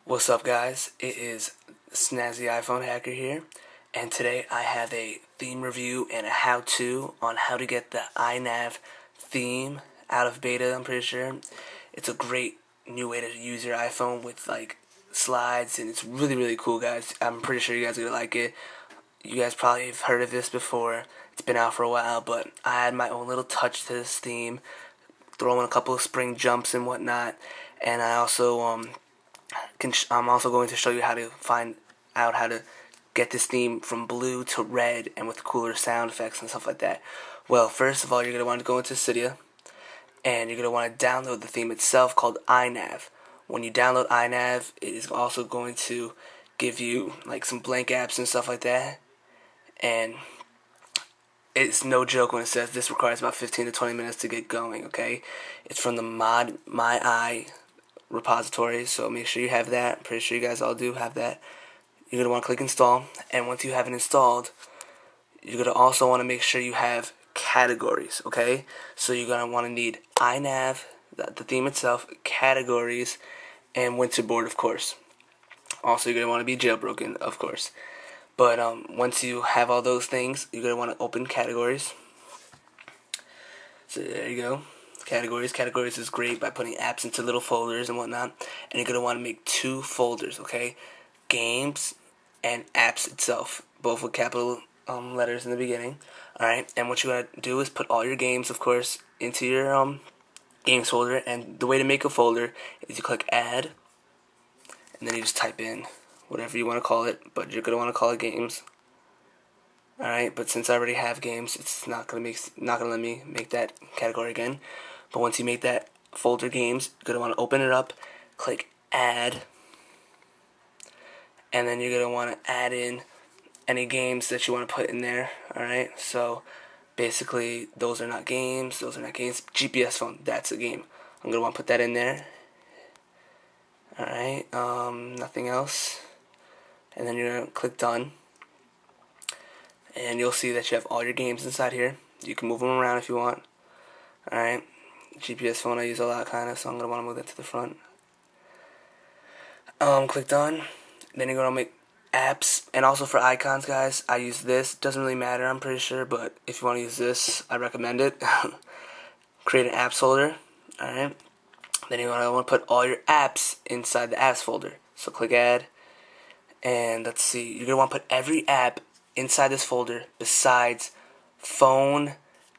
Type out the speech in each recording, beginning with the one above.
What's up, guys? It is SnazzyiPhoneHacker here, and today I have a theme review and a how-to on how to get the INav theme out of beta. I'm pretty sure it's a great new way to use your iPhone with like slides, and it's really cool, guys. I'm pretty sure you guys are gonna like it. You guys probably have heard of this before. It's been out for a while, but I had my own little touch to this theme, throw in a couple of spring jumps and whatnot, and I also I'm also going to show you how to find out how to get this theme from blue to red and with cooler sound effects and stuff like that. Well, first of all, you're going to want to go into Cydia, and you're going to want to download the theme itself called INav. When you download INav, it is also going to give you like some blank apps and stuff like that, and it's no joke when it says this requires about 15 to 20 minutes to get going, okay? It's from the modmyi repository, so make sure you have that. I'm pretty sure you guys all do have that. You're going to want to click install, and once you have it installed, you're going to also want to make sure you have categories, okay? So you're going to want to need INav, the theme itself, categories, and winterboard, of course. Also, you're going to want to be jailbroken, of course. But once you have all those things, you're going to want to open categories. So there you go. Categories is great by putting apps into little folders and whatnot. And you're going to want to make two folders, okay? Games and apps itself, both with capital letters in the beginning. Alright, and what you want to do is put all your games, of course, into your games folder. And the way to make a folder is you click add, and then you just type in whatever you want to call it, but you're going to want to call it games. Alright, but since I already have games, it's not going to let me make that category again. But once you make that folder games, you're going to want to open it up, click add, and then you're going to want to add in any games that you want to put in there. Alright, so basically those are not games. GPS phone, that's a game. I'm going to want to put that in there. Alright, nothing else. And then you're going to click done. And you'll see that you have all your games inside here. You can move them around if you want. Alright, GPS phone I use a lot kind of, so I'm going to want to move that to the front. Click done. Then you're going to make apps, and also for icons, guys, I use this. Doesn't really matter, I'm pretty sure, but if you want to use this, I recommend it. Create an apps folder. Alright, then you're going to want to put all your apps inside the apps folder. So click add, and let's see, you're going to want to put every app inside this folder besides phone,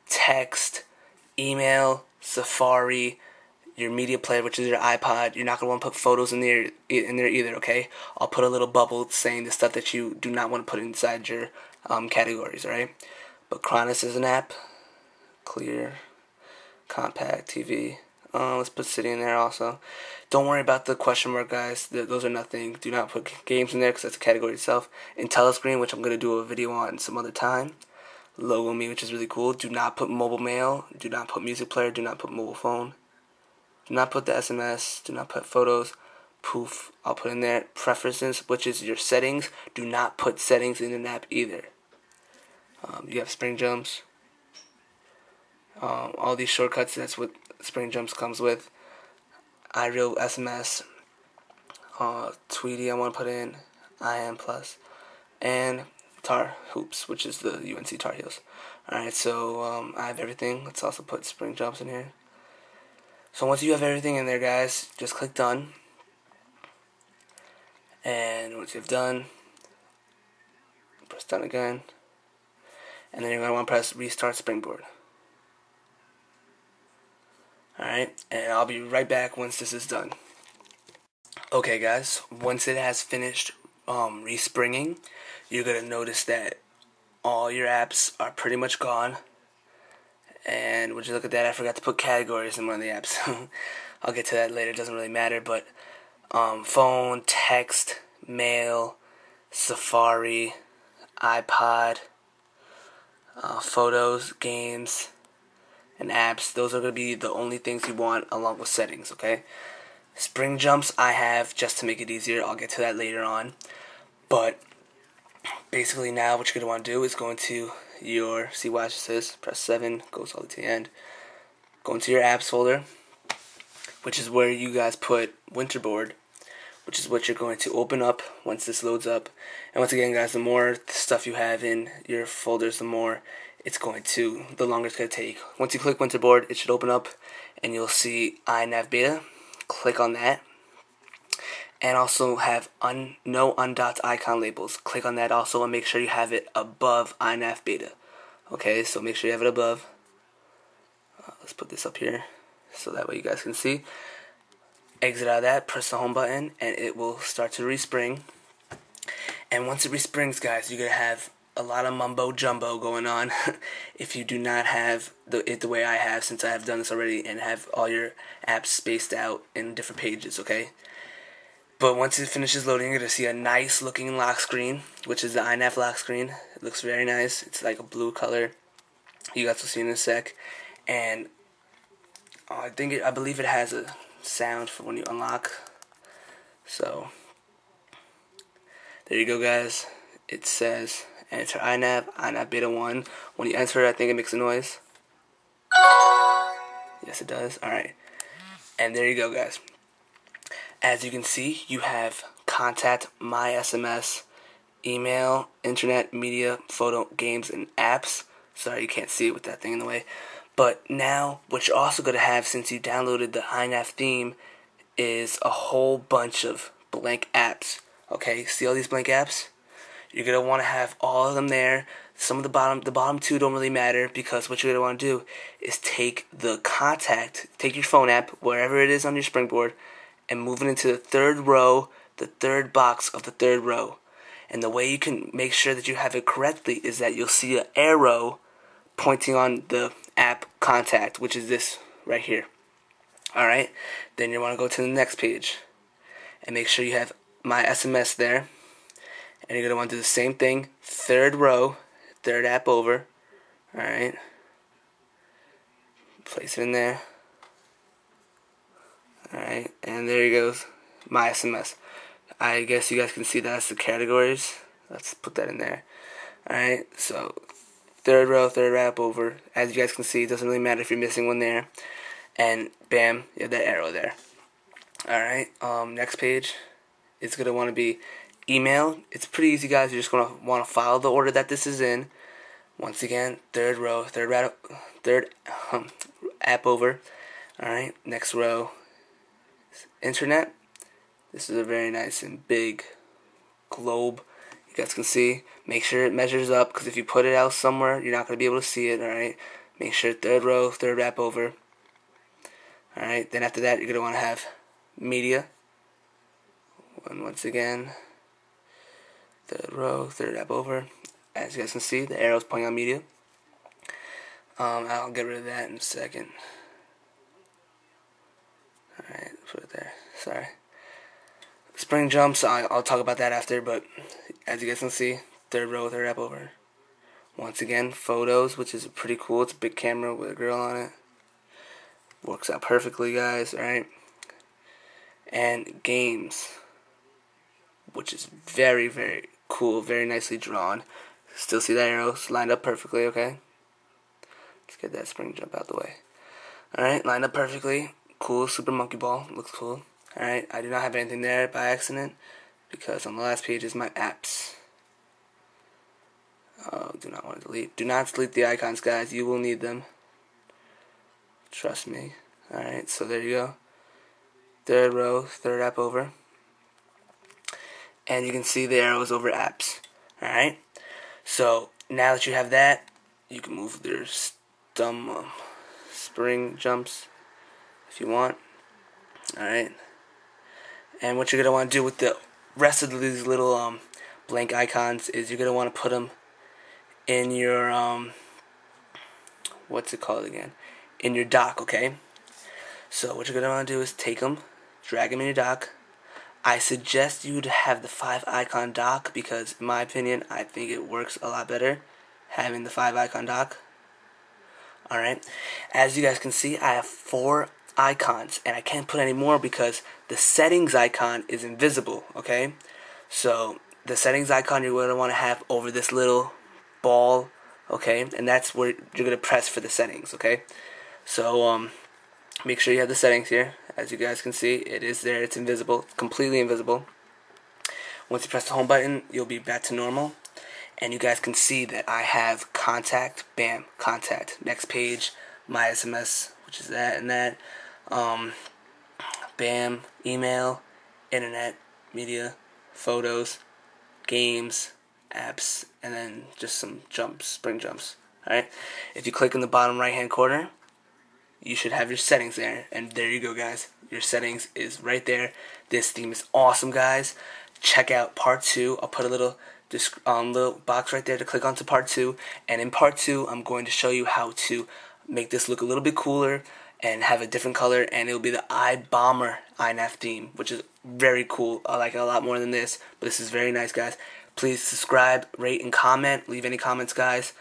text, email, Safari, your media player, which is your iPod. You're not going to want to put photos in there either, okay? I'll put a little bubble saying the stuff that you do not want to put inside your categories, alright? But Cronus is an app. Clear, compact, TV. Let's put City in there also. Don't worry about the question mark, guys. Those are nothing. Do not put games in there because that's a category itself. IntelliScreen, which I'm going to do a video on some other time. LogoMe, which is really cool. Do not put mobile mail. Do not put music player. Do not put mobile phone. Do not put the SMS. Do not put photos. Poof. I'll put in there preferences, which is your settings. Do not put settings in an app either. You have spring jumps. All these shortcuts, that's what spring jumps comes with. iReal SMS. Tweety I want to put in. IM Plus. And Tar Hoops, which is the UNC Tar Heels. Alright, so I have everything. Let's also put spring jumps in here. So once you have everything in there, guys, just click done. And once you've done, press done again. And then you're going to want to press restart springboard. Alright, and I'll be right back once this is done. Okay, guys, once it has finished respringing, you're going to notice that all your apps are pretty much gone. And would you look at that, I forgot to put categories in one of the apps. I'll get to that later, it doesn't really matter, but phone, text, mail, Safari, iPod, photos, games, and apps, those are going to be the only things you want along with settings, okay? Spring jumps I have just to make it easier. I'll get to that later on. But basically now what you're going to want to do is go into your, see what it says, press 7, goes all the way to the end. Go into your apps folder, which is where you guys put Winterboard, which is what you're going to open up once this loads up. And once again, guys, the more stuff you have in your folders, the longer it's going to take. Once you click Winterboard, it should open up, and you'll see INav beta. Click on that, and also have no undot icon labels. Click on that also, and make sure you have it above INav beta. Okay, so make sure you have it above. Let's put this up here so that way you guys can see. Exit out of that, press the home button, and it will start to respring. And once it resprings, guys, you're going to have a lot of mumbo jumbo going on if you do not have it the way I have, since I have done this already and have all your apps spaced out in different pages, okay? But once it finishes loading, you're going to see a nice looking lock screen, which is the INav lock screen. It looks very nice. It's like a blue color. You guys will see in a sec. And I believe it has a sound for when you unlock. So there you go, guys. It says enter INav beta 1. When you enter it, I think it makes a noise. Yes, it does. Alright. And there you go, guys. As you can see, you have contact, my SMS, email, internet, media, photo, games, and apps. Sorry, you can't see it with that thing in the way. But now, what you're also going to have, since you downloaded the INav theme, is a whole bunch of blank apps. Okay, see all these blank apps? You're going to want to have all of them there. Some of the bottom two don't really matter, because what you're going to want to do is take the contact, take your phone app, wherever it is on your springboard, and move it into the third row, the third box of the third row. And the way you can make sure that you have it correctly is that you'll see an arrow pointing on the app contact, which is this right here. Alright, then you want to go to the next page and make sure you have my SMS there, and you're going to want to do the same thing, third row, third app over. Alright, place it in there. Alright, and there he goes, my SMS. I guess you guys can see that's the categories. Let's put that in there. Alright, so third row, third app over. As you guys can see, it doesn't really matter if you're missing one there. And bam, you have that arrow there. Alright, next page. It's going to want to be email. It's pretty easy, guys. You're just going to want to follow the order that this is in. Once again, third row, third app over. Alright, next row. Internet. This is a very nice and big globe. You guys can see. Make sure it measures up, because if you put it out somewhere, you're not going to be able to see it. Alright, make sure third row, third app over. Alright, then after that, you're going to want to have media. And once again, third row, third app over. As you guys can see, the arrow's pointing on media. I'll get rid of that in a second. Alright, put it there. Sorry. Spring jumps, I'll talk about that after, but as you guys can see, third row, third app over. Once again, photos, which is pretty cool. It's a big camera with a girl on it. Works out perfectly, guys, alright? And games, which is very, very cool, very nicely drawn. Still see that arrows lined up perfectly, okay? Let's get that spring jump out the way. Alright, lined up perfectly. Cool, super monkey ball, looks cool. Alright, I do not have anything there by accident, because on the last page is my apps. Oh, do not want to delete. Do not delete the icons, guys. You will need them. Trust me. Alright, so there you go. Third row, third app over. And you can see the arrows over apps. Alright, so now that you have that, you can move their spring jumps if you want. Alright, and what you're going to want to do with the rest of these little blank icons is you're going to want to put them in your what's it called again? In your dock, okay? So what you're going to want to do is take them, drag them in your dock. I suggest you to have the 5 icon dock, because in my opinion, I think it works a lot better having the 5 icon dock. Alright, as you guys can see, I have 4 icons, and I can't put any more because the settings icon is invisible, okay? So the settings icon you're going to want to have over this little ball, okay? And that's where you're going to press for the settings, okay? So make sure you have the settings here. As you guys can see, it is there. It's invisible, completely invisible. Once you press the home button, you'll be back to normal. And you guys can see that I have contact, bam, contact. Next page, my SMS, which is that and that. Bam, email, internet, media, photos, games, apps, and then just some jumps, spring jumps. Alright? If you click in the bottom right hand corner, you should have your settings there. And there you go, guys. Your settings is right there. This theme is awesome, guys. Check out part 2. I'll put a little box right there to click onto part 2. And in part 2, I'm going to show you how to make this look a little bit cooler and have a different color. And it'll be the iBomber INav theme, which is very cool. I like it a lot more than this. But this is very nice, guys. Please subscribe, rate, and comment. Leave any comments, guys.